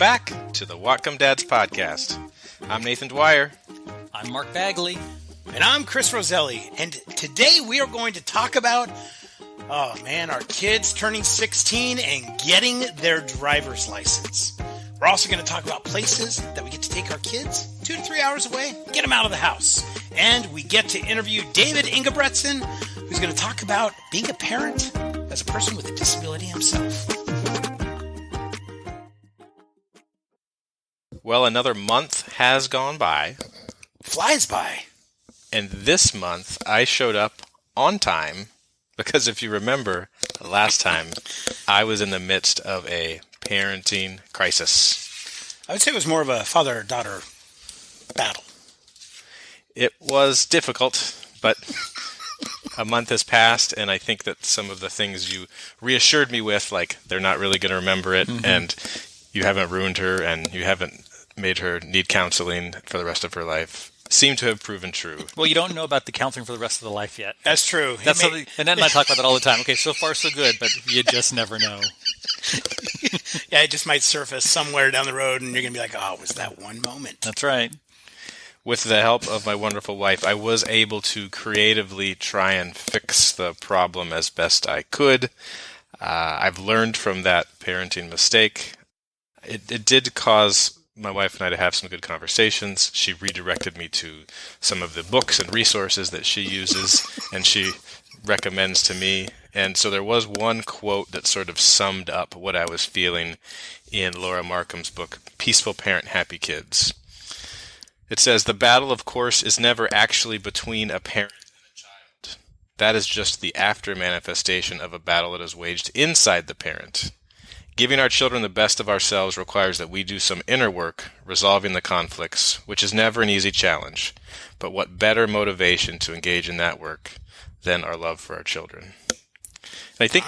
back to the Whatcom Dads podcast. I'm Nathan Dwyer. I'm Mark Bagley. And I'm Chris Roselli. And today we are going to talk about, our kids turning 16 and getting their driver's license. We're also going to talk about places that we get to take our kids 2 to 3 hours away, get them out of the house. And we get to interview David Ingebretson, who's going to talk about being a parent as a person with a disability himself. Well, another month has gone by. Flies by. And this month, I showed up on time because if you remember, last time, I was in the midst of a parenting crisis. I would say it was more of a father-daughter battle. It was difficult, but a month has passed, and I think that some of the things you reassured me with, like they're not really going to remember it, and you haven't ruined her, and you haven't made her need counseling for the rest of her life, seem to have proven true. Well, you don't know about the counseling for the rest of the life yet. That's true. That's something, and Ned and I talk about that all the time. Okay, so far so good, but you just never know. Yeah, it just might surface somewhere down the road, and you're going to be like, oh, was that one moment? That's right. With the help of my wonderful wife, I was able to creatively try and fix the problem as best I could. I've learned from that parenting mistake. It did cause my wife and I to have some good conversations. She redirected me to some of the books and resources that she uses and she recommends to me. And so there was one quote that sort of summed up what I was feeling in Laura Markham's book, Peaceful Parent, Happy Kids. It says, "The battle, of course, is never actually between a parent and a child. That is just the after manifestation of a battle that is waged inside the parent. Giving our children the best of ourselves requires that we do some inner work, resolving the conflicts, which is never an easy challenge. But what better motivation to engage in that work than our love for our children?" And I think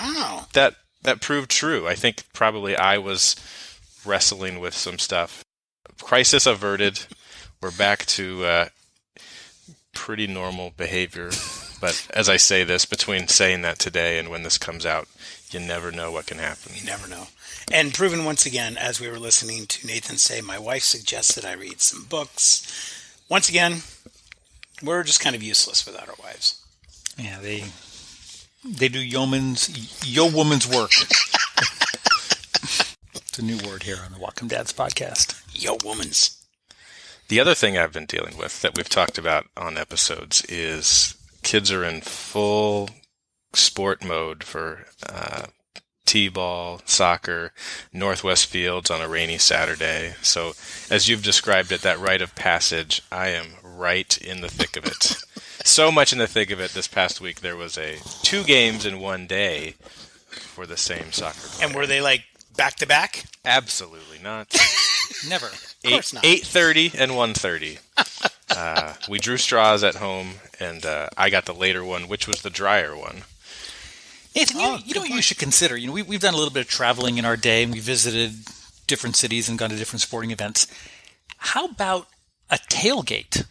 that proved true. I think probably I was wrestling with some stuff. Crisis averted. We're back to pretty normal behavior. But as I say this, between saying that today and when this comes out, you never know what can happen. You never know. And proven once again, as we were listening to Nathan say, my wife suggested I read some books. Once again, we're just kind of useless without our wives. Yeah, they do yo-woman's work. It's a new word here on the Whatcom Dads podcast. Yo-woman's. The other thing I've been dealing with that we've talked about on episodes is kids are in full sport mode for t-ball, soccer, Northwest Fields on a rainy Saturday. So as you've described it, that rite of passage, I am right in the thick of it. So much in the thick of it this past week. There was 2 games in one day for the same soccer player. And were they like back-to-back? Absolutely not. Never. Of course not. 8:30 and 1:30. We drew straws at home, and I got the later one, which was the drier one. Nathan, you know what you should consider? You know, we've done a little bit of traveling in our day, and we visited different cities and gone to different sporting events. How about a tailgate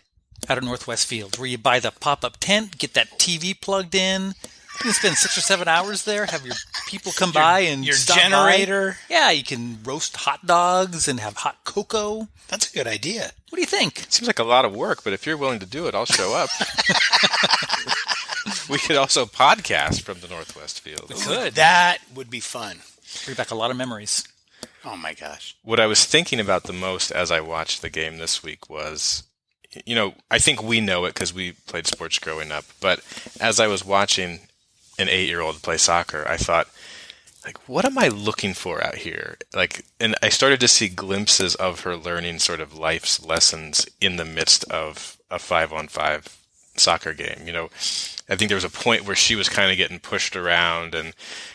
out of Northwest Fields, where you buy the pop-up tent, get that TV plugged in, you can spend 6 or 7 hours there, have your people come by and your stop generator. By. Yeah, you can roast hot dogs and have hot cocoa. That's a good idea. What do you think? It seems like a lot of work, but if you're willing to do it, I'll show up. We could also podcast from the Northwest Field. We could. That would be fun. Bring back a lot of memories. Oh, my gosh. What I was thinking about the most as I watched the game this week was, you know, I think we know it because we played sports growing up, but as I was watching an 8-year-old play soccer, I thought, like, what am I looking for out here? Like, and I started to see glimpses of her learning sort of life's lessons in the midst of a 5-on-5 soccer game. You know, I think there was a point where she was kind of getting pushed around and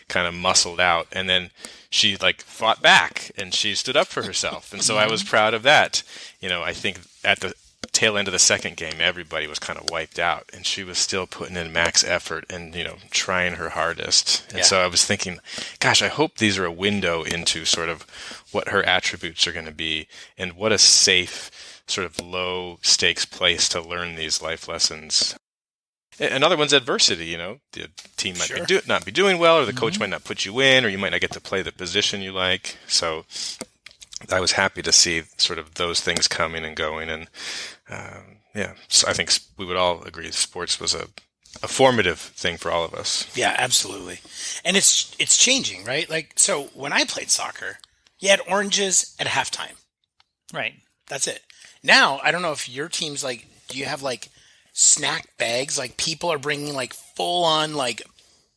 kind of muscled out, and then she like fought back and she stood up for herself. And so I was proud of that. You know, I think at the tail end of the second game, everybody was kind of wiped out, and she was still putting in max effort and, you know, trying her hardest. And so I was thinking, gosh, I hope these are a window into sort of what her attributes are going to be and what a safe sort of low stakes place to learn these life lessons. Another one's adversity. You know, the team might not be doing well, or the coach might not put you in, or you might not get to play the position you like. So I was happy to see sort of those things coming and going. And so I think we would all agree sports was a formative thing for all of us. Yeah, absolutely. And it's changing, right? Like, so when I played soccer, you had oranges at halftime. Right. That's it. Now, I don't know if your team's like, do you have like snack bags? Like people are bringing like full on like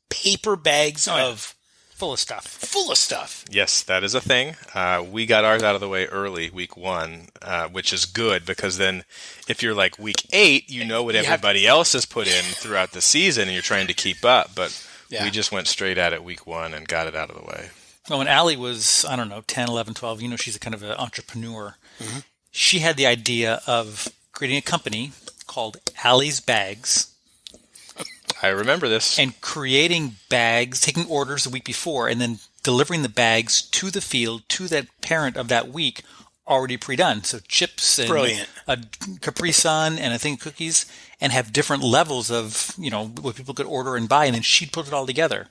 paper bags of full of stuff. Full of stuff. Yes, that is a thing. We got ours out of the way early, week 1, which is good because then if you're like week 8, you know what everybody else has put in throughout the season and you're trying to keep up. But we just went straight at it week 1 and got it out of the way. Well, when Allie was, 10, 11, 12, she's a kind of an entrepreneur. Mm-hmm. She had the idea of creating a company called Allie's Bags. I remember this. And creating bags, taking orders the week before, and then delivering the bags to the field, to that parent of that week, already pre-done. So chips and a Capri Sun and I think cookies, and have different levels of, what people could order and buy, and then she'd put it all together.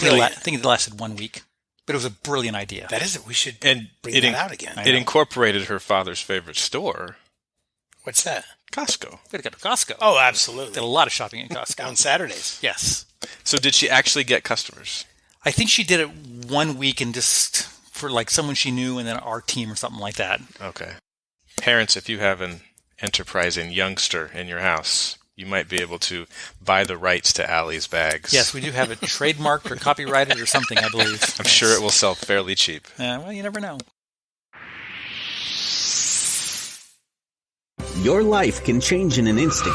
I think it lasted 1 week. But it was a brilliant idea. That is it. We should bring that out again. It incorporated her father's favorite store. What's that? Costco. We got to go to Costco. Oh, absolutely. Did a lot of shopping at Costco. On Saturdays. Yes. So did she actually get customers? I think she did it 1 week and just for like someone she knew and then our team or something like that. Okay. Parents, if you have an enterprising youngster in your house, you might be able to buy the rights to Allie's Bags. Yes, we do have it trademarked or copyrighted or something, I believe. I'm sure it will sell fairly cheap. Well, you never know. Your life can change in an instant.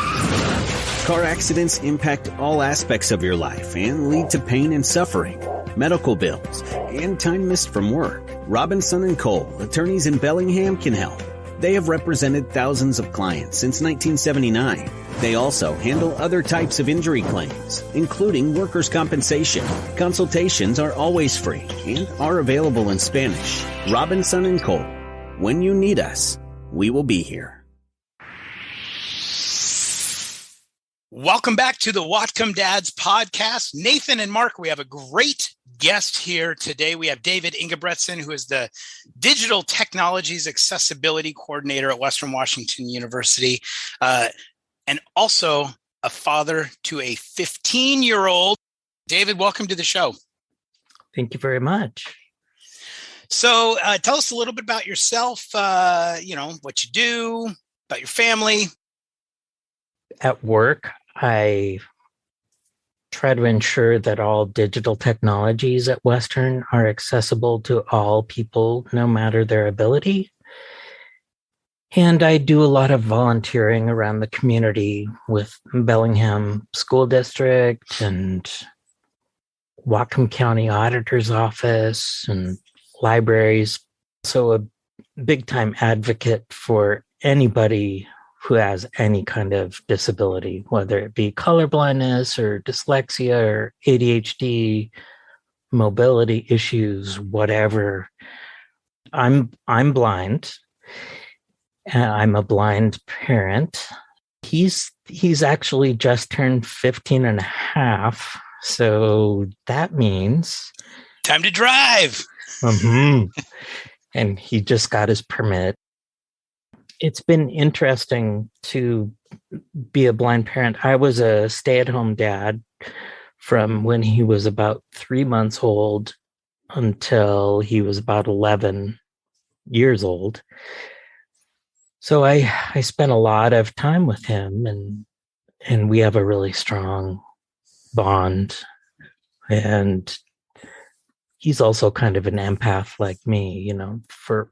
Car accidents impact all aspects of your life and lead to pain and suffering, medical bills, and time missed from work. Robinson & Kole, attorneys in Bellingham, can help. They have represented thousands of clients since 1979. They also handle other types of injury claims, including workers' compensation. Consultations are always free and are available in Spanish. Robinson & Kole. When you need us, we will be here. Welcome back to the Whatcom Dads podcast. Nathan and Mark, we have a great guest here today. We have David Ingebretson, who is the Digital Technologies Accessibility Coordinator at Western Washington University, and also a father to a 15-year-old. David, welcome to the show. Thank you very much. So tell us a little bit about yourself, what you do, about your family. At work, I try to ensure that all digital technologies at Western are accessible to all people, no matter their ability. And I do a lot of volunteering around the community with Bellingham School District and Whatcom County Auditor's Office and libraries. So a big-time advocate for anybody who has any kind of disability, whether it be colorblindness or dyslexia or ADHD, mobility issues, whatever. I'm blind. I'm a blind parent. He's actually just turned 15 and a half. So that means time to drive. And he just got his permit. It's been interesting to be a blind parent. I was a stay-at-home dad from when he was about 3 months old until he was about 11 years old. So I spent a lot of time with him, and we have a really strong bond. And he's also kind of an empath like me, for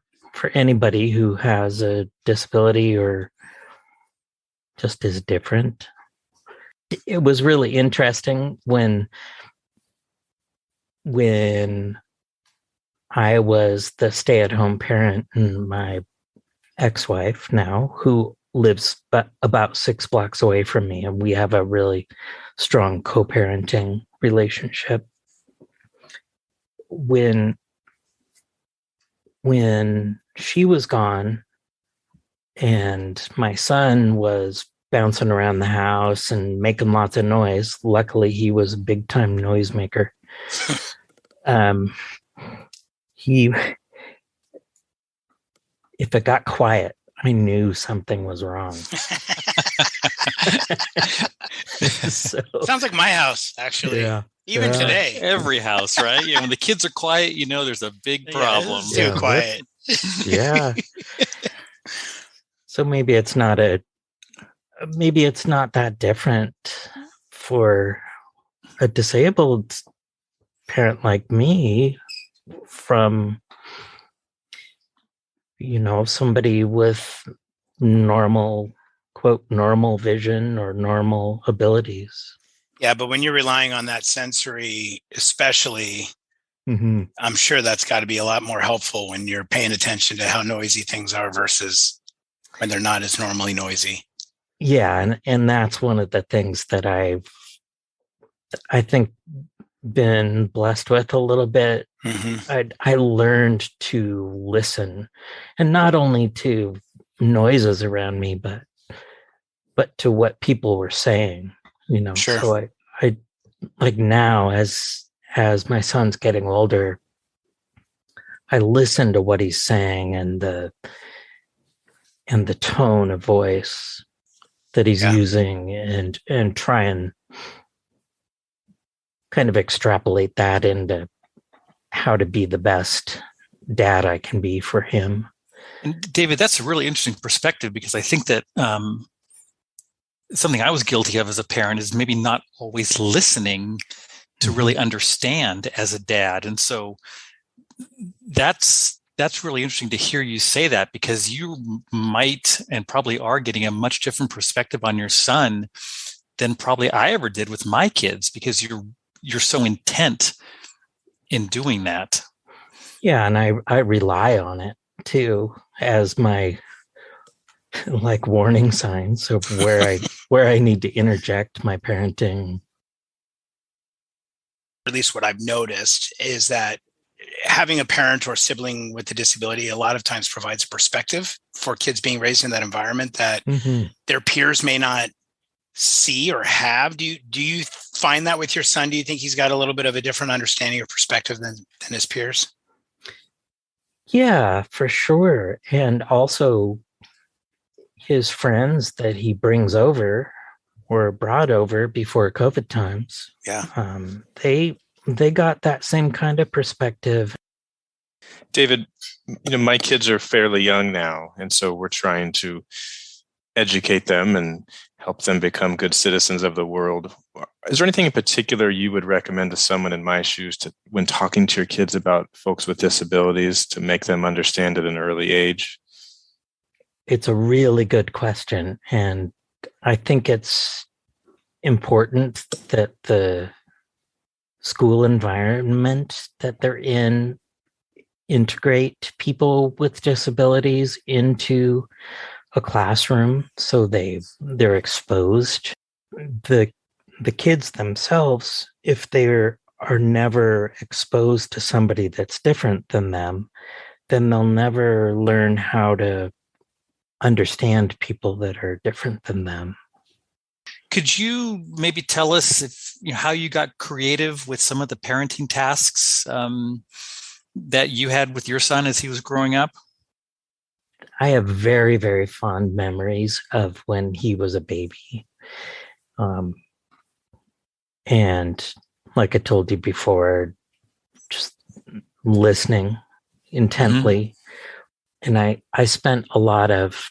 anybody who has a disability or just is different. It was really interesting when I was the stay-at-home parent and my ex-wife now, who lives about 6 blocks away from me, and we have a really strong co-parenting relationship. When she was gone and my son was bouncing around the house and making lots of noise, luckily he was a big time noisemaker. if it got quiet, I knew something was wrong. So, sounds like my house, actually. Yeah. Even today. Every house, right? Yeah, when the kids are quiet, there's a big problem. It's too quiet. Yeah. So maybe it's not that different for a disabled parent like me from somebody with normal, quote, normal vision or normal abilities. Yeah, but when you're relying on that sensory, especially, I'm sure that's got to be a lot more helpful when you're paying attention to how noisy things are versus when they're not as normally noisy. Yeah, and that's one of the things that I think been blessed with a little bit. I learned to listen, and not only to noises around me, but to what people were saying. Sure. So I like now as my son's getting older, I listen to what he's saying and the tone of voice that he's using, and try and kind of extrapolate that into how to be the best dad I can be for him. And David, that's a really interesting perspective, because I think that something I was guilty of as a parent is maybe not always listening to really understand as a dad. And so that's really interesting to hear you say that, because you might and probably are getting a much different perspective on your son than probably I ever did with my kids, because you're so intent in doing that. Yeah, and I rely on it too as my like warning signs of where I need to interject my parenting. At least what I've noticed is that having a parent or sibling with a disability a lot of times provides perspective for kids being raised in that environment that their peers may not see or have. Do you find that with your son? Do you think he's got a little bit of a different understanding or perspective than his peers? Yeah, for sure. And also his friends that he brings over or brought over before COVID times. Yeah. They got that same kind of perspective. David, my kids are fairly young now, and so we're trying to educate them and help them become good citizens of the world. Is there anything in particular you would recommend to someone in my shoes when talking to your kids about folks with disabilities, to make them understand at an early age? It's a really good question. And I think it's important that the school environment that they're in integrate people with disabilities into a classroom so they're exposed. The kids themselves, if they are never exposed to somebody that's different than them, then they'll never learn how to understand people that are different than them. Could you maybe tell us how you got creative with some of the parenting tasks that you had with your son as he was growing up? I have very, very fond memories of when he was a baby. And like I told you before, just listening intently. And I spent a lot of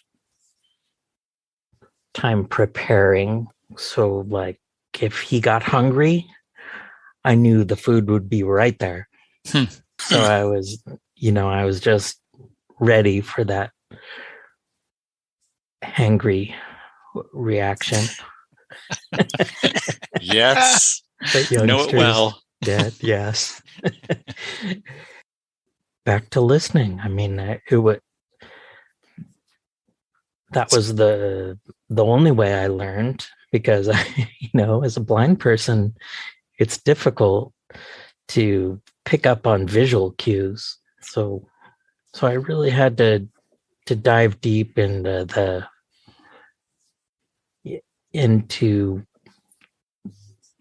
time preparing. So like if he got hungry, I knew the food would be right there. So I was just ready for that hangry reaction. Yes. Know it well. Did, yes. Back to listening. I mean, that was the only way I learned, because as a blind person, it's difficult to pick up on visual cues. So I really had to dive deep into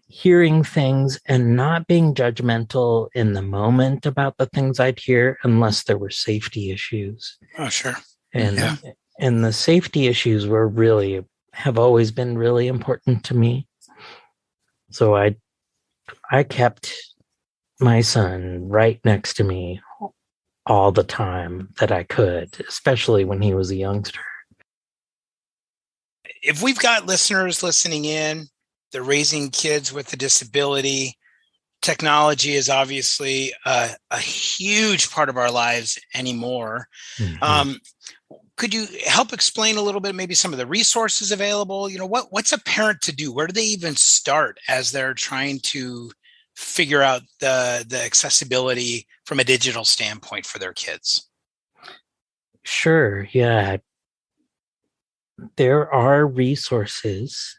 hearing things and not being judgmental in the moment about the things I'd hear unless there were safety issues. Oh, sure. And and the safety issues have always been really important to me. So I kept my son right next to me all the time that I could, especially when he was a youngster. If we've got listeners listening in, they're raising kids with a disability. Technology is obviously a huge part of our lives anymore. Mm-hmm. Could you help explain a little bit, maybe some of the resources available? What's a parent to do? Where do they even start as they're trying to figure out the accessibility from a digital standpoint for their kids? Sure. Yeah. There are resources.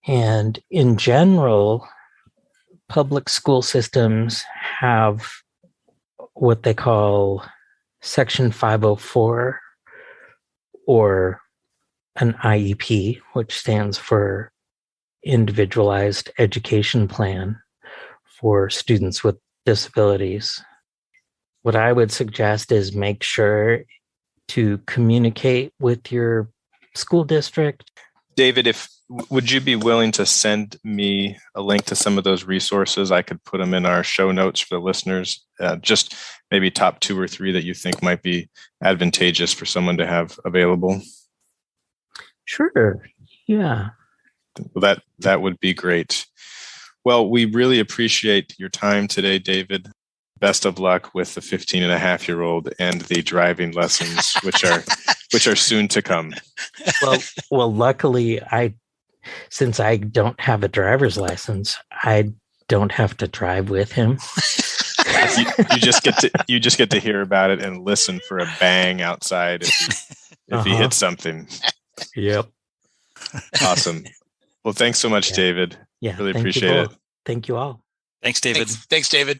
And in general, public school systems have what they call Section 504 or an IEP, which stands for Individualized Education Plan for students with disabilities. What I would suggest is make sure to communicate with your school district. David, would you be willing to send me a link to some of those resources? I could put them in our show notes for the listeners, just maybe top 2 or 3 that you think might be advantageous for someone to have available. Sure. Yeah. Well, that would be great. Well, we really appreciate your time today, David. Best of luck with the 15-and-a-half-year-old and the driving lessons, which are soon to come. Well, luckily, since I don't have a driver's license, I don't have to drive with him. you just get to hear about it and listen for a bang outside if he hits something. Yep. Awesome. Well, thanks so much, David. Yeah, really appreciate it. Thank you all. Thanks, David. Thanks, David.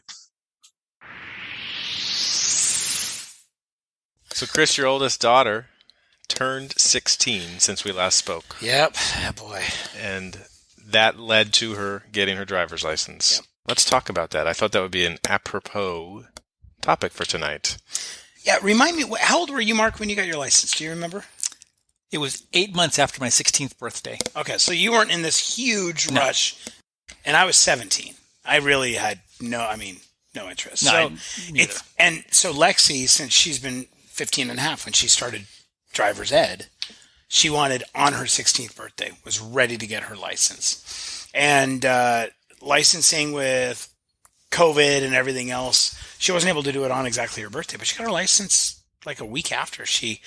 So, Chris, your oldest daughter turned 16 since we last spoke. Yep. Oh, boy. And that led to her getting her driver's license. Yep. Let's talk about that. I thought that would be an apropos topic for tonight. Yeah, remind me, how old were you, Mark, when you got your license? Do you remember? It was 8 months after my 16th birthday. Okay, so you weren't in this huge rush, and I was 17. I really had no interest. No, so Lexi, since she's been 15 and a half when she started driver's ed, she wanted on her 16th birthday, was ready to get her license. And licensing with COVID and everything else, she wasn't able to do it on exactly her birthday, but she got her license like a week after. She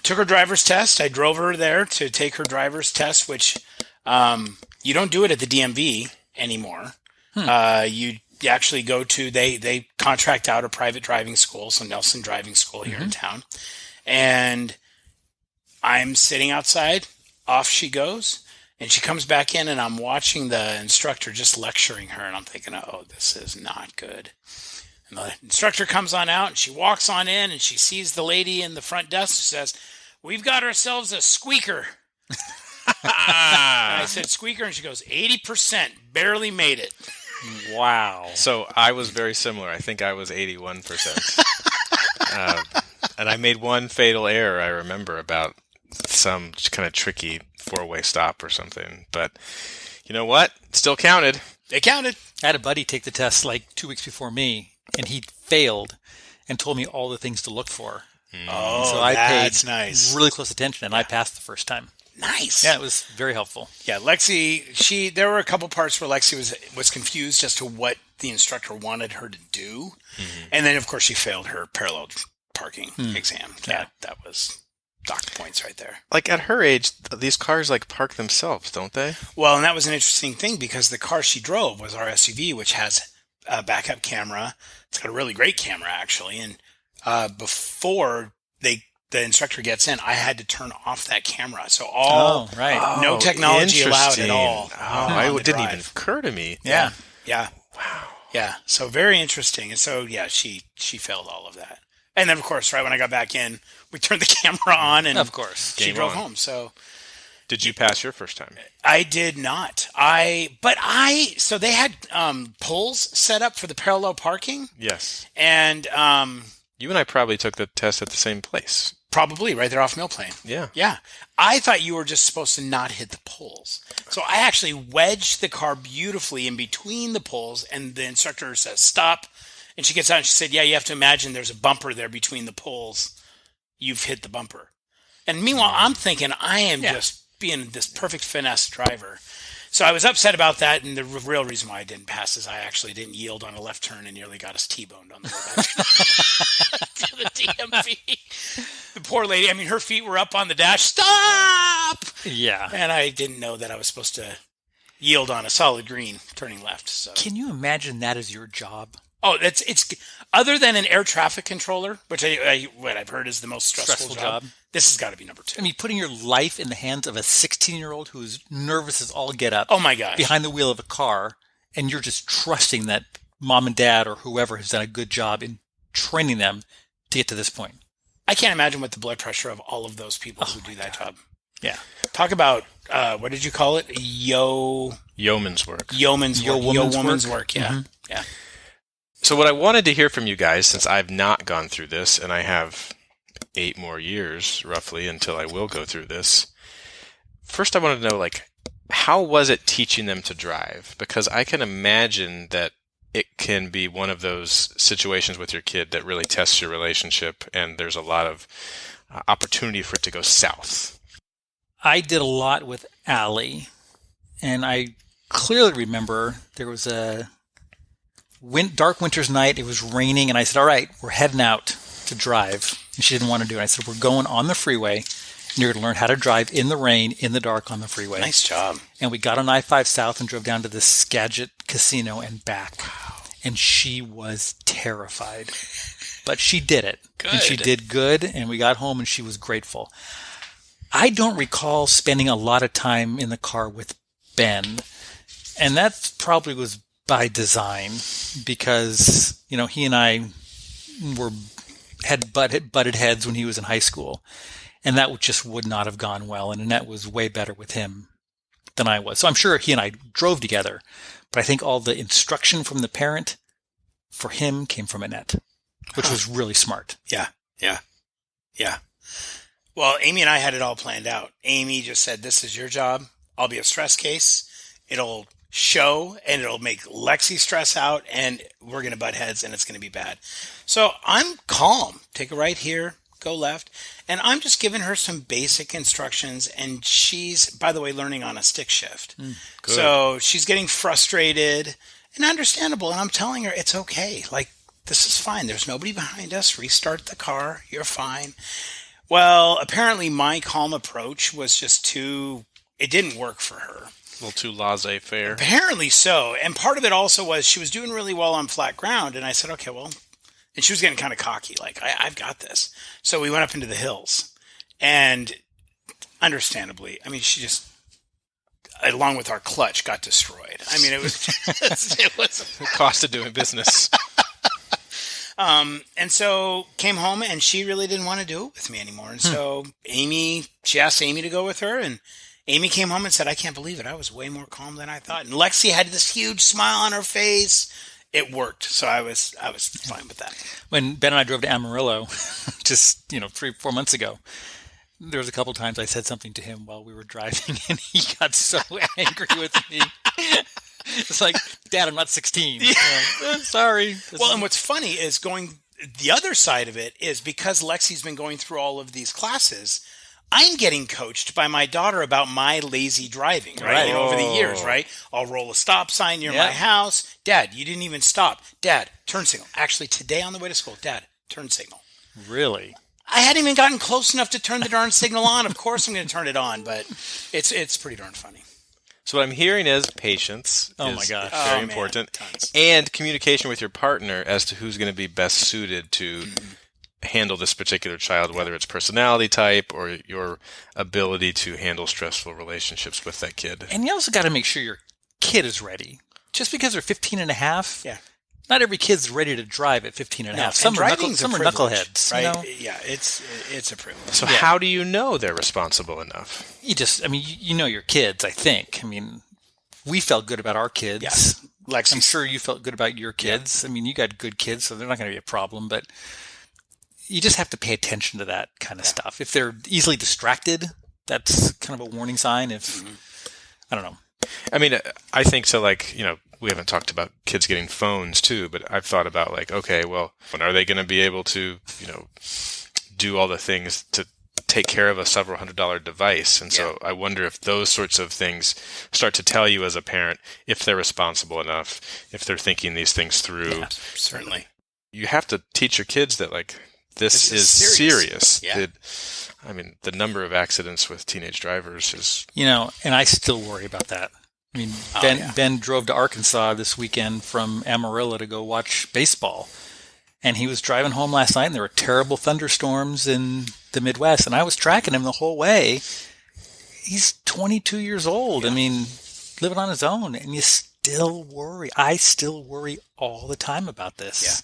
took her driver's test. I drove her there to take her driver's test, which you don't do it at the DMV anymore. You actually go to, they contract out a private driving school, so Nelson Driving School here in town. And I'm sitting outside, off she goes, and she comes back in, and I'm watching the instructor just lecturing her, and I'm thinking, oh, this is not good. And the instructor comes on out, and she walks on in, and she sees the lady in the front desk, says, "We've got ourselves a squeaker." And I said, "Squeaker?" And she goes, 80%, barely made it. Wow. So I was very similar. I think I was 81%. And I made one fatal error, I remember, about some kind of tricky 4-way stop or something. But you know what? It still counted. It counted. I had a buddy take the test like 2 weeks before me, and he failed and told me all the things to look for. Oh, so I that's paid nice. Really close attention, and I passed the first time. Nice. Yeah, it was very helpful. Yeah, Lexi, there were a couple parts where Lexi was confused as to what the instructor wanted her to do. And then, of course, she failed her parallel parking exam. That was docked points right there. Like at her age, these cars like park themselves, don't they? Well, and that was an interesting thing because the car she drove was our SUV, which has a backup camera. It's got a really great camera, actually. And before the instructor gets in, I had to turn off that camera. So no technology allowed at all. It didn't even occur to me. Yeah. Wow. Yeah. So very interesting. And so, yeah, she failed all of that. And then, of course, right when I got back in, we turned the camera on, and of course, she drove home. So, did you pass your first time? I did not. So they had poles set up for the parallel parking. Yes. And You and I probably took the test at the same place. Probably right there off Mill Plain. Yeah. Yeah. I thought you were just supposed to not hit the poles. So I actually wedged the car beautifully in between the poles, and the instructor says, stop. And she gets out and she said, yeah, you have to imagine there's a bumper there between the poles. You've hit the bumper. And meanwhile, I'm thinking I am just being this perfect finesse driver. So I was upset about that, and the real reason why I didn't pass is I actually didn't yield on a left turn and nearly got us T-boned on the way back to the DMV. The poor lady, I mean, her feet were up on the dash. Stop! Yeah. And I didn't know that I was supposed to yield on a solid green turning left. So. Can you imagine that as your job? Oh, it's other than an air traffic controller, which what I've heard is the most stressful job. This has got to be number 2. I mean, putting your life in the hands of a 16-year-old who's nervous as all get up. Oh my gosh! Behind the wheel of a car, and you're just trusting that mom and dad or whoever has done a good job in training them to get to this point. I can't imagine what the blood pressure of all of those people who do that job. Yeah. Talk about what did you call it? Yeoman's work. Yeoman's work. Yeah. Mm-hmm. Yeah. So what I wanted to hear from you guys, since I've not gone through this, and I have 8 more years, roughly, until I will go through this. First, I wanted to know, how was it teaching them to drive? Because I can imagine that it can be one of those situations with your kid that really tests your relationship, and there's a lot of opportunity for it to go south. I did a lot with Allie, and I clearly remember there was a dark winter's night. It was raining, and I said, all right, we're heading out to drive. And she didn't want to do it. I said, we're going on the freeway, and you're going to learn how to drive in the rain, in the dark on the freeway. Nice job. And we got on I-5 South and drove down to the Skagit Casino and back. Wow. And she was terrified. But she did it. Good. And she did good, and we got home, and she was grateful. I don't recall spending a lot of time in the car with Ben, and that probably was by design, because he and I had butted heads when he was in high school, and that just would not have gone well. And Annette was way better with him than I was, so I'm sure he and I drove together. But I think all the instruction from the parent for him came from Annette, which was really smart. Yeah. Well, Amy and I had it all planned out. Amy just said, "This is your job. I'll be a stress case. It'll show and it'll make Lexi stress out, and we're going to butt heads and it's going to be bad." So I'm calm. Take a right here, go left. And I'm just giving her some basic instructions. And she's, by the way, learning on a stick shift. So she's getting frustrated and understandable. And I'm telling her it's okay. This is fine. There's nobody behind us. Restart the car. You're fine. Well, apparently my calm approach was just it didn't work for her. A little too laissez-faire. Apparently so. And part of it also was she was doing really well on flat ground. And I said, okay, well, and she was getting kind of cocky. I've got this. So we went up into the hills. And understandably, I mean, she just, along with our clutch, got destroyed. I mean, it was the cost of doing business. And so came home, and she really didn't want to do it with me anymore. And so she asked Amy to go with her, and Amy came home and said, "I can't believe it. I was way more calm than I thought." And Lexi had this huge smile on her face. It worked. So I was fine with that. When Ben and I drove to Amarillo just, 3-4 months ago, there was a couple times I said something to him while we were driving, and he got so angry with me. It's like, "Dad, I'm not 16. Sorry." Well, and what's funny is the other side of it is because Lexi's been going through all of these classes, I'm getting coached by my daughter about my lazy driving, right? Over the years, right? I'll roll a stop sign near my house. "Dad, you didn't even stop. Dad, turn signal." Actually, today on the way to school, "Dad, turn signal." Really? I hadn't even gotten close enough to turn the darn signal on. Of course I'm going to turn it on, but it's pretty darn funny. So what I'm hearing is patience is very important. Tons. And communication with your partner as to who's going to be best suited to handle this particular child, whether it's personality type or your ability to handle stressful relationships with that kid. And you also got to make sure your kid is ready. Just because they're 15 and a half, not every kid's ready to drive at 15 and a half. Some are knuckleheads. Right? Yeah, it's a privilege. So how do you know they're responsible enough? You know your kids, I think. I mean, we felt good about our kids. Yeah. I'm sure you felt good about your kids. Yeah. I mean, you got good kids, so they're not going to be a problem. But you just have to pay attention to that kind of stuff. If they're easily distracted, that's kind of a warning sign. If I don't know. I mean, I think so. Like, we haven't talked about kids getting phones too, but I've thought about like, okay, well, when are they going to be able to, do all the things to take care of a several $100 device? And so I wonder if those sorts of things start to tell you as a parent if they're responsible enough, if they're thinking these things through. Yeah, certainly. You have to teach your kids that like this is serious. Yeah. The number of accidents with teenage drivers is... and I still worry about that. I mean, Ben drove to Arkansas this weekend from Amarillo to go watch baseball. And he was driving home last night, and there were terrible thunderstorms in the Midwest. And I was tracking him the whole way. He's 22 years old. Yeah. I mean, living on his own. And you still worry. I still worry all the time about this. Yeah.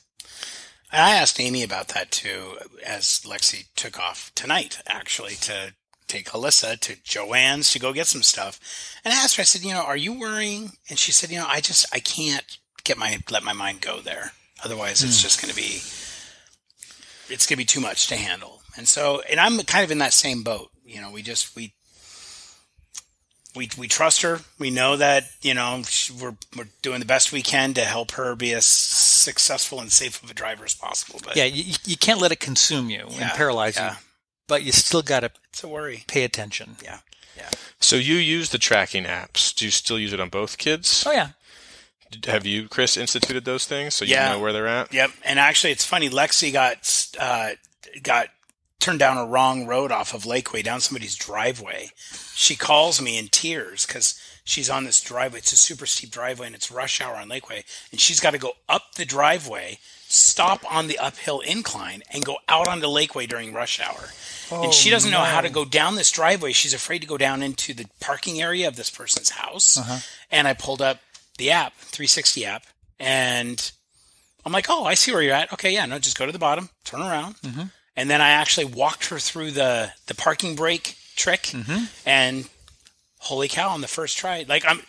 I asked Amy about that too, as Lexi took off tonight, actually, to take Alyssa to Joanne's to go get some stuff. And I asked her, I said, are you worrying? And she said, I can't let my mind go there. Otherwise, it's just going to be too much to handle. And so, and I'm kind of in that same boat. We trust her. We know that, we're doing the best we can to help her be as successful and safe of a driver as possible. But you can't let it consume you and paralyze you. But you still got to pay attention. Yeah. Yeah. So you use the tracking apps. Do you still use it on both kids? Oh, yeah. Have you, Chris, instituted those things so you know where they're at? Yep. And actually, it's funny. Lexi got turned down a wrong road off of Lakeway down somebody's driveway. She calls me in tears because she's on this driveway. It's a super steep driveway, and it's rush hour on Lakeway. And she's got to go up the driveway, stop on the uphill incline, and go out onto Lakeway during rush hour. And she doesn't know how to go down this driveway. She's afraid to go down into the parking area of this person's house. And I pulled up the app, 360 app, and I'm like, oh, I see where you're at. Okay, yeah, no, just go to the bottom, turn around. And then I actually walked her through the parking brake trick, and holy cow, on the first try. Like, I'm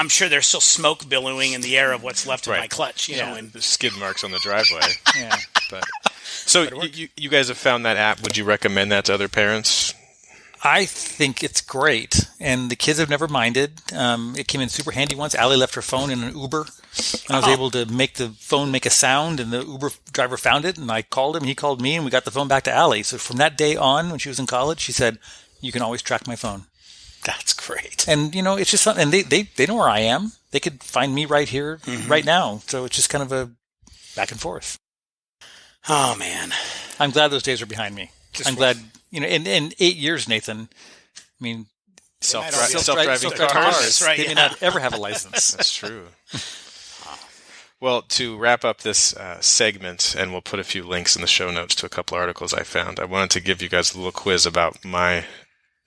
sure there's still smoke billowing in the air of what's left of my clutch, and the skid marks on the driveway. So you guys have found that app. Would you recommend that to other parents? I think it's great, and the kids have never minded. It came in super handy once. Allie left her phone in an Uber, and I was able to make the phone make a sound, and the Uber driver found it, and I called him, he called me, and we got the phone back to Allie. So from that day on, when she was in college, she said, you can always track my phone. That's great. And, it's just something, and they know where I am. They could find me right here, right now. So it's just kind of a back and forth. Oh, man. I'm glad those days are behind me. I'm glad... in 8 years, Nathan, I mean, self-driving cars. Right, they may not ever have a license. That's true. Well, to wrap up this segment, and we'll put a few links in the show notes to a couple articles I found, I wanted to give you guys a little quiz about my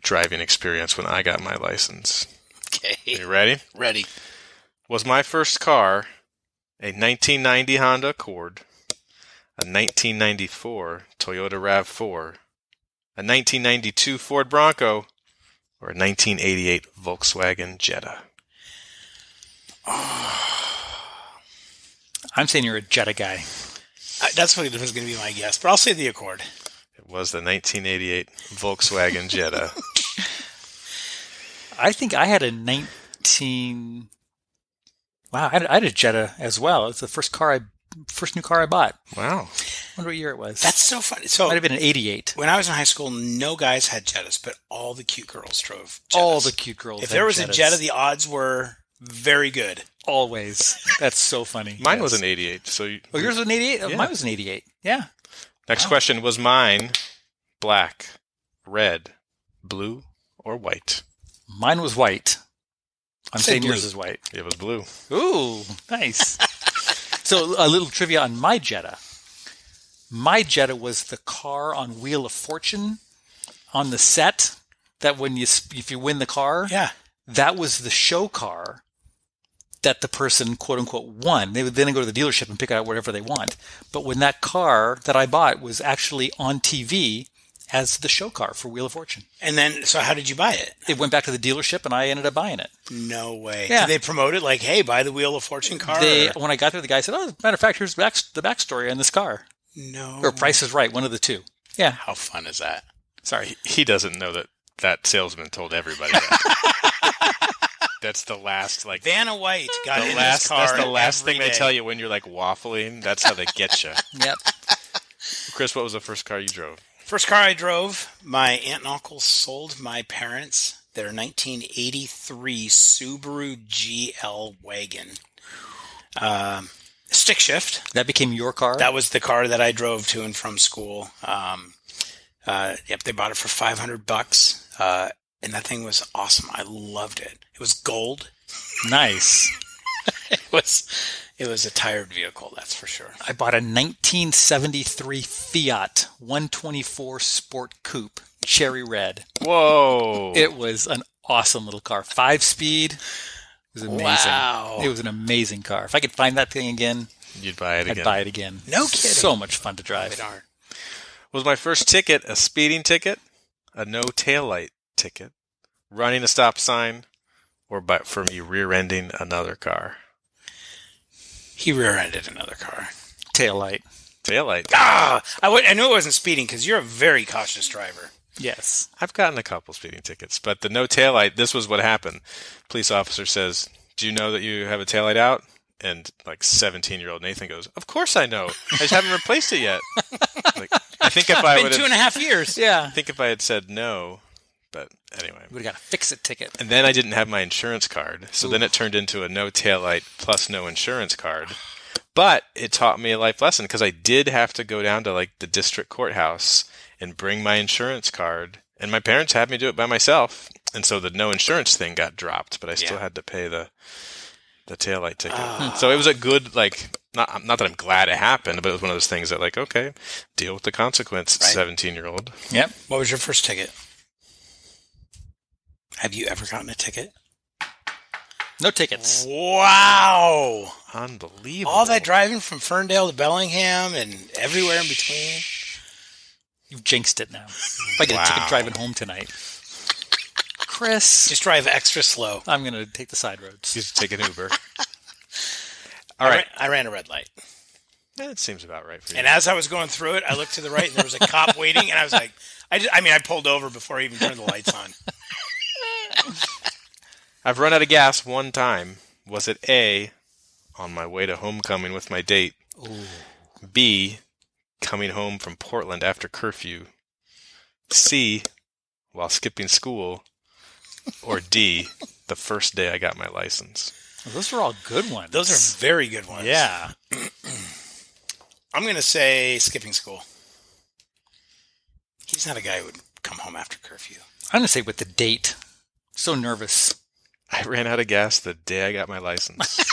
driving experience when I got my license. Okay. You ready? Ready. Was my first car a 1990 Honda Accord, a 1994 Toyota RAV4, a 1992 Ford Bronco, or a 1988 Volkswagen Jetta? I'm saying you're a Jetta guy. That's what was going to be my guess, but I'll say the Accord. It was the 1988 Volkswagen Jetta. I think I had a Wow, I had a Jetta as well. It's the first new car I bought. Wow. I wonder what year it was. That's so funny. So it might have been an 88. When I was in high school, no guys had Jettas, but all the cute girls drove Jettas. All the cute girls If had there was Jettas. a Jetta, the odds were very good. Always. That's so funny. Mine was an 88. So yours was an 88? Yeah. Mine was an 88. Yeah. Next question. Was mine black, red, blue, or white? Mine was white. I'm saying blue. yours is white. It was blue. Ooh, nice. So a little trivia on my Jetta. My Jetta was the car on Wheel of Fortune on the set that if you win the car, that was the show car that the person, quote unquote, won. They would then go to the dealership and pick out whatever they want. But when that car that I bought was actually on TV as the show car for Wheel of Fortune. And then, so how did you buy it? It went back to the dealership and I ended up buying it. No way. Yeah. Did they promote it like, hey, buy the Wheel of Fortune car? When I got there, the guy said, oh, as a matter of fact, here's the backstory on this car. No. Or Price is Right, one of the two. Yeah. How fun is that? Sorry, he doesn't know that salesman told everybody that. That's the last, like... Vanna White got in his car. That's the last thing every they day. tell you when you're, like, waffling. That's how they get you. Yep. Chris, what was the first car you drove? First car I drove, my aunt and uncle sold my parents their 1983 Subaru GL wagon. Stick shift. That became your car? That was the car that I drove to and from school. They bought it for $500. And that thing was awesome. I loved it. It was gold. Nice. It was a tired vehicle, that's for sure. I bought a 1973 Fiat 124 Sport Coupe, cherry red. Whoa. It was an awesome little car. 5-speed. It was amazing. Wow. It was an amazing car. If I could find that thing again, You'd buy it again. I'd buy it again. No kidding. So much fun to drive. Was my first ticket a speeding ticket, a no taillight ticket, running a stop sign, or for me rear-ending another car? He rear-ended another car. Taillight. Taillight. I knew it wasn't speeding because you're a very cautious driver. Yes. I've gotten a couple speeding tickets, but the no taillight, this was what happened. Police officer says, "Do you know that you have a taillight out?" And like 17-year-old Nathan goes, "Of course I know. I just haven't replaced it yet." Like, I think if I would Been 2.5 years. Yeah. I think if I had said no, but anyway. We would have got a fix-it ticket. And then I didn't have my insurance card, so then it turned into a no taillight plus no insurance card. But it taught me a life lesson because I did have to go down to like the district courthouse and bring my insurance card, and my parents had me do it by myself, and so the no insurance thing got dropped, but I still had to pay the taillight ticket. So it was a good, like, not that I'm glad it happened, but it was one of those things that, like, okay, deal with the consequence, right. 17-year-old. Yep. What was your first ticket? Have you ever gotten a ticket? No tickets. Wow. Unbelievable. All that driving from Ferndale to Bellingham and everywhere in between. You've jinxed it now. If I get a ticket driving home tonight. Chris. Just drive extra slow. I'm going to take the side roads. Just take an Uber. All right. I ran a red light. That seems about right for you. And as I was going through it, I looked to the right and there was a cop waiting, and I was like, I pulled over before I even turned the lights on. I've run out of gas one time. Was it A, on my way to homecoming with my date? Ooh. B, coming home from Portland after curfew? C, while skipping school? Or D, the first day I got my license? Well, those are all good ones. Those are very good ones. Yeah. I'm going to say skipping school. He's not a guy who would come home after curfew. I'm going to say with the date. So nervous. I ran out of gas the day I got my license.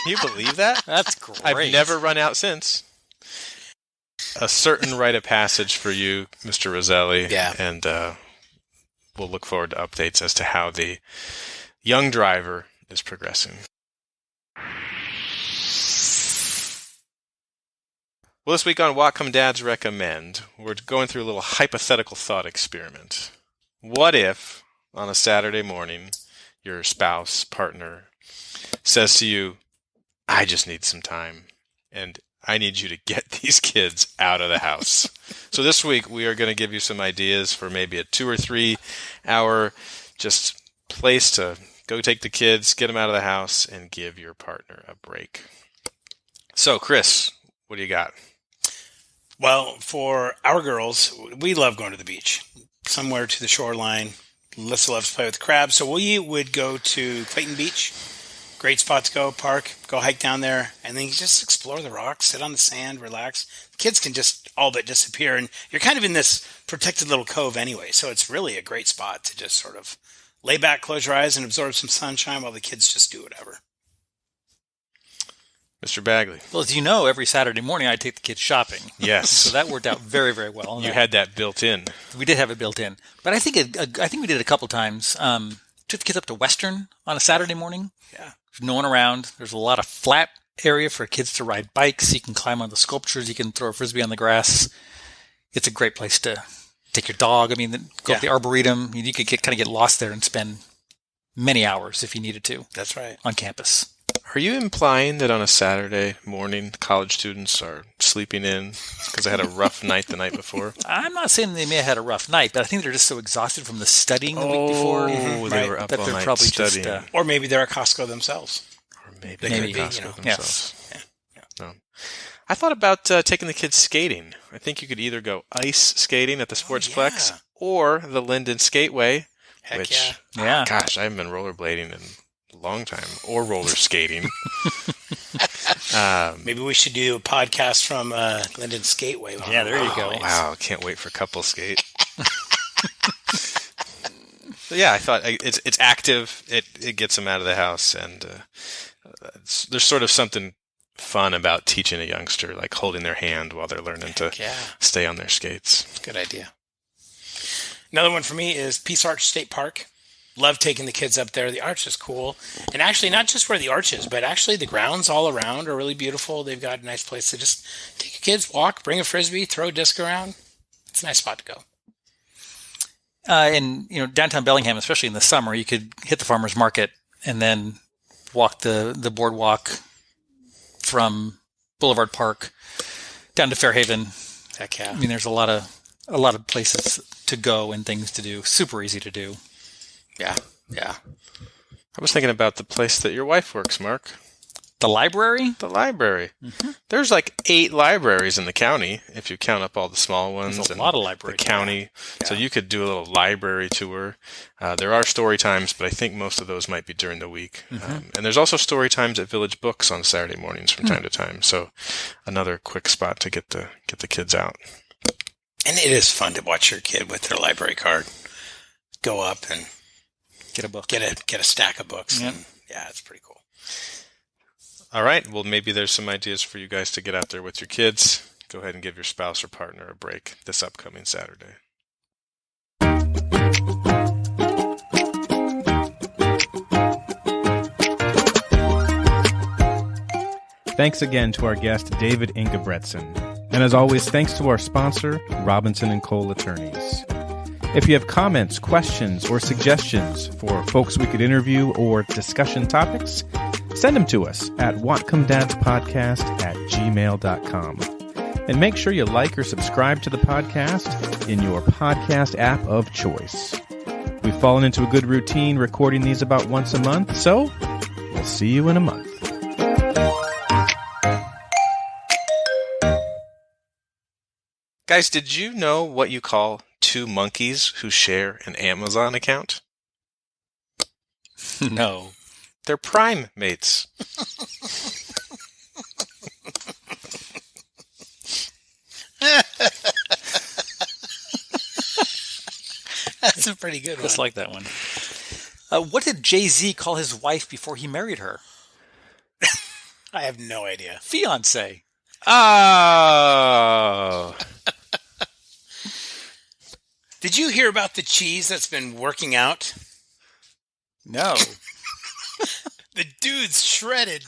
Can you believe that? That's great. I've never run out since. A certain rite of passage for you, Mr. Roselli. Yeah. And we'll look forward to updates as to how the young driver is progressing. Well, this week on Whatcom Dads Recommend, we're going through a little hypothetical thought experiment. What if, on a Saturday morning, your spouse, partner, says to you, "I just need some time, and I need you to get these kids out of the house." So this week, we are going to give you some ideas for maybe a 2 or 3 hour just place to go take the kids, get them out of the house, and give your partner a break. So, Chris, what do you got? Well, for our girls, we love going to the beach. Somewhere to the shoreline. Alyssa loves to play with crabs, so we would go to Clayton Beach. Great spot to go, park, go hike down there, and then you just explore the rocks, sit on the sand, relax. The kids can just all but disappear, and you're kind of in this protected little cove anyway, so it's really a great spot to just sort of lay back, close your eyes, and absorb some sunshine while the kids just do whatever. Mr. Bagley. Well, as you know, every Saturday morning I take the kids shopping. Yes. So that worked out very, very well. You had that built in. We did have it built in. But I think we did it a couple times. Took the kids up to Western on a Saturday morning. Yeah. There's no one around. There's a lot of flat area for kids to ride bikes. You can climb on the sculptures. You can throw a Frisbee on the grass. It's a great place to take your dog. I mean, go up the Arboretum. You could kind of get lost there and spend many hours if you needed to. That's right. On campus. Are you implying that on a Saturday morning, college students are sleeping in because they had a rough night the night before? I'm not saying they may have had a rough night, but I think they're just so exhausted from the studying the week before. They were up that all they're night probably studying. just, Or maybe they're at Costco themselves. Or maybe They they're could be, Costco yeah. themselves. Yeah. No. I thought about taking the kids skating. I think you could either go ice skating at the Sportsplex or the Linden Skateway. Heck which, yeah. gosh, I haven't been rollerblading in a long time, or roller skating. Maybe we should do a podcast from Linden Skateway. Yeah, there you go. Wow, can't wait for couple skate. So yeah, I thought it's active. It gets them out of the house, and there's sort of something fun about teaching a youngster, like holding their hand while they're learning to stay on their skates. Good idea. Another one for me is Peace Arch State Park. Love taking the kids up there. The arch is cool. And actually, not just where the arch is, but actually the grounds all around are really beautiful. They've got a nice place to just take your kids, walk, bring a Frisbee, throw a disc around. It's a nice spot to go. And downtown Bellingham, especially in the summer, you could hit the farmers market and then walk the boardwalk from Boulevard Park down to Fairhaven. Heck yeah. I mean, there's a lot of places to go and things to do. Super easy to do. Yeah. I was thinking about the place that your wife works, Mark. The library? The library. Mm-hmm. There's like 8 libraries in the county, if you count up all the small ones. There's a and lot of libraries. The county. Yeah. So you could do a little library tour. There are story times, but I think most of those might be during the week. Mm-hmm. And there's also story times at Village Books on Saturday mornings from time to time. So another quick spot to get the kids out. And it is fun to watch your kid with their library card go up and Get a book. get a stack of books. Yep. And, yeah, it's pretty cool. All right. Well, maybe there's some ideas for you guys to get out there with your kids. Go ahead and give your spouse or partner a break this upcoming Saturday. Thanks again to our guest, David Ingebretson. And as always, thanks to our sponsor, Robinson & Kole Attorneys. If you have comments, questions, or suggestions for folks we could interview or discussion topics, send them to us at whatcomedadspodcast@gmail.com. And make sure you like or subscribe to the podcast in your podcast app of choice. We've fallen into a good routine recording these about once a month, so we'll see you in a month. Guys, did you know what you call 2 monkeys who share an Amazon account? No. They're prime mates. That's a pretty good one. Just like that one. What did Jay-Z call his wife before he married her? I have no idea. Fiancé. Oh. Did you hear about the cheese that's been working out? No. The dude's shredded.